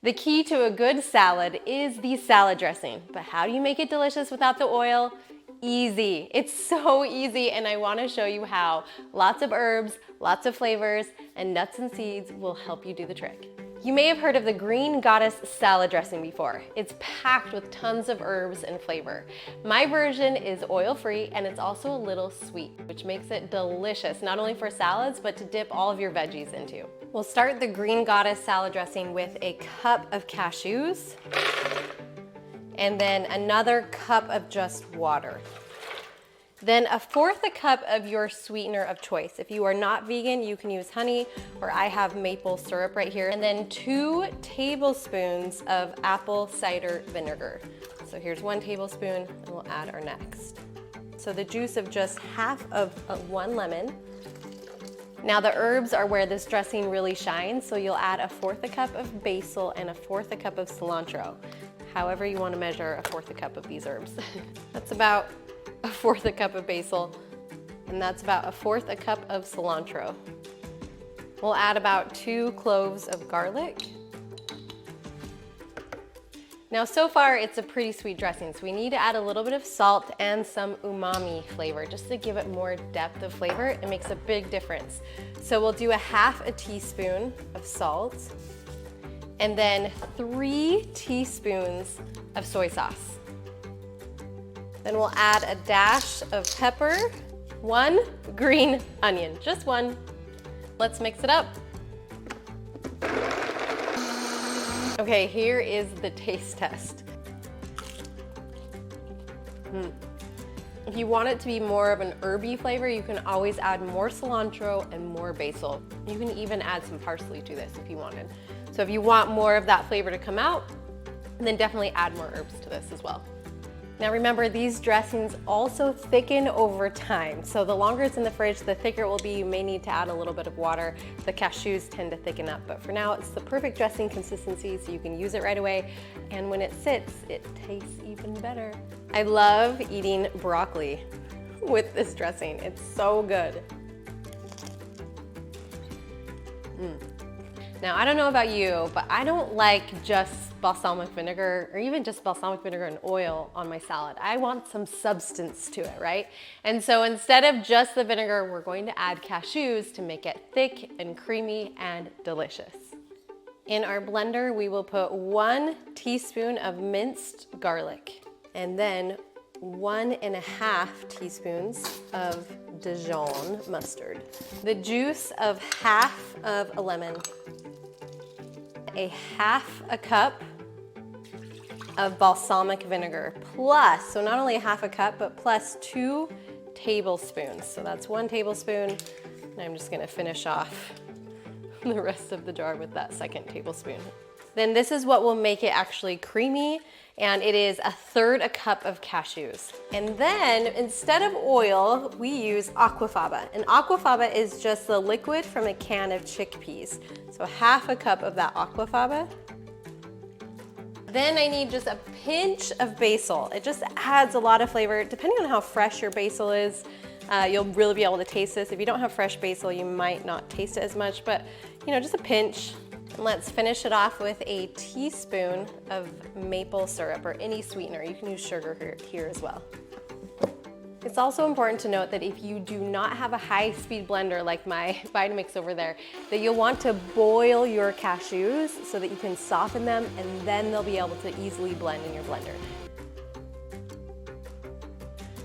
The key to a good salad is the salad dressing, but how do you make it delicious without the oil? Easy. It's so easy, and I want to show you how. Lots of herbs, lots of flavors, and nuts and seeds will help you do the trick. You may have heard of the Green Goddess salad dressing before. It's packed with tons of herbs and flavor. My version is oil-free, and it's also a little sweet, which makes it delicious, not only for salads, but to dip all of your veggies into. We'll start the Green Goddess salad dressing with a cup of cashews, and then another cup of just water. Then 1/4 a cup of your sweetener of choice. If you are not vegan, you can use honey, or I have maple syrup right here. And then 2 tablespoons of apple cider vinegar. So here's 1 tablespoon, and we'll add our next. So the juice of just half of 1 lemon. Now the herbs are where this dressing really shines, so you'll add 1/4 a cup of basil and 1/4 a cup of cilantro. However you want to measure 1/4 a cup of these herbs. That's about 1/4 a cup of basil, and that's about 1/4 a cup of cilantro. We'll add about 2 cloves of garlic. Now so far it's a pretty sweet dressing, so we need to add a little bit of salt and some umami flavor just to give it more depth of flavor. It makes a big difference. So we'll do 1/2 teaspoon of salt, and then 3 teaspoons of soy sauce. Then we'll add a dash of pepper, 1 green onion, just 1. Let's mix it up. Okay, here is the taste test. If you want it to be more of an herby flavor, you can always add more cilantro and more basil. You can even add some parsley to this if you wanted. So if you want more of that flavor to come out, then definitely add more herbs to this as well. Now remember, these dressings also thicken over time. So the longer it's in the fridge, the thicker it will be. You may need to add a little bit of water. The cashews tend to thicken up, but for now it's the perfect dressing consistency, so you can use it right away. And when it sits, it tastes even better. I love eating broccoli with this dressing. It's so good. Now, I don't know about you, but I don't like just balsamic vinegar or even just balsamic vinegar and oil on my salad. I want some substance to it, right? And so instead of just the vinegar, we're going to add cashews to make it thick and creamy and delicious. In our blender, we will put 1 teaspoon of minced garlic, and then 1.5 teaspoons of Dijon mustard, the juice of 1/2 of a lemon, 1/2 a cup of balsamic vinegar, plus, so not only 1/2 a cup, but plus 2 tablespoons. So that's 1 tablespoon, and I'm just gonna finish off the rest of the jar with that 2nd tablespoon. Then this is what will make it actually creamy, and it is 1/3 a cup of cashews. And then instead of oil, we use aquafaba. And aquafaba is just the liquid from a can of chickpeas. So 1/2 a cup of that aquafaba. Then I need just a pinch of basil. It just adds a lot of flavor. Depending on how fresh your basil is, you'll really be able to taste this. If you don't have fresh basil, you might not taste it as much, but you know, just a pinch. And let's finish it off with a teaspoon of maple syrup or any sweetener. You can use sugar here as well. It's also important to note that if you do not have a high-speed blender like my Vitamix over there, that you'll want to boil your cashews so that you can soften them, and then they'll be able to easily blend in your blender.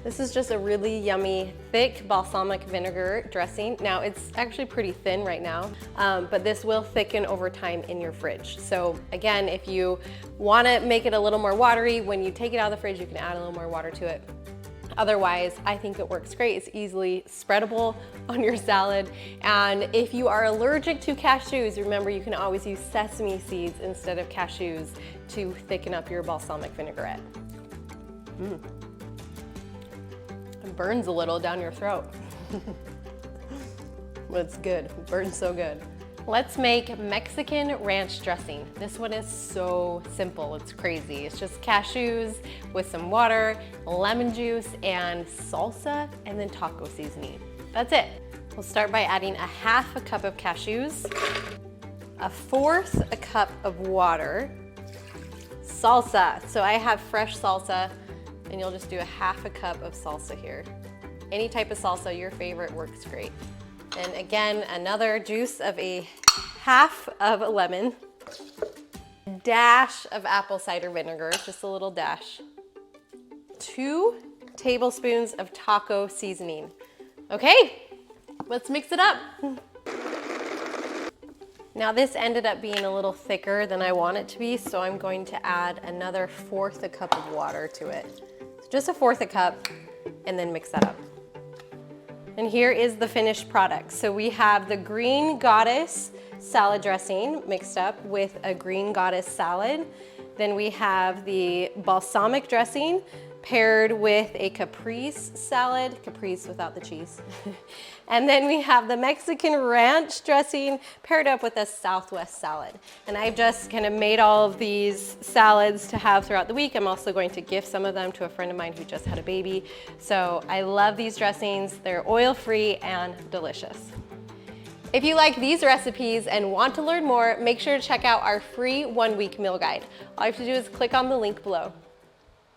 This is just a really yummy, thick balsamic vinegar dressing. Now, it's actually pretty thin right now, but this will thicken over time in your fridge. So again, if you want to make it a little more watery, when you take it out of the fridge, you can add a little more water to it. Otherwise, I think it works great. It's easily spreadable on your salad. And if you are allergic to cashews, remember you can always use sesame seeds instead of cashews to thicken up your balsamic vinaigrette. It burns a little down your throat. But it's good, it burns so good. Let's make Mexican ranch dressing. This one is so simple, it's crazy. It's just cashews with some water, lemon juice, and salsa, and then taco seasoning. That's it. We'll start by adding 1/2 a cup of cashews, 1/4 cup of water. Salsa, so I have fresh salsa, and you'll just do 1/2 cup of salsa here. Any type of salsa, your favorite works great. And again, another juice of 1/2 of a lemon. Dash of apple cider vinegar, just a little dash. 2 tablespoons of taco seasoning. Okay, let's mix it up. Now this ended up being a little thicker than I want it to be, so I'm going to add another 1/4 cup of water to it. So just 1/4 cup, and then mix that up. And here is the finished product. So we have the Green Goddess salad dressing mixed up with a Green Goddess salad. Then we have the balsamic dressing paired with a caprese salad, caprese without the cheese. And then we have the Mexican ranch dressing paired up with a Southwest salad. And I've just kind of made all of these salads to have throughout the week. I'm also going to gift some of them to a friend of mine who just had a baby. So I love these dressings. They're oil-free and delicious. If you like these recipes and want to learn more, make sure to check out our free 1-week meal guide. All you have to do is click on the link below.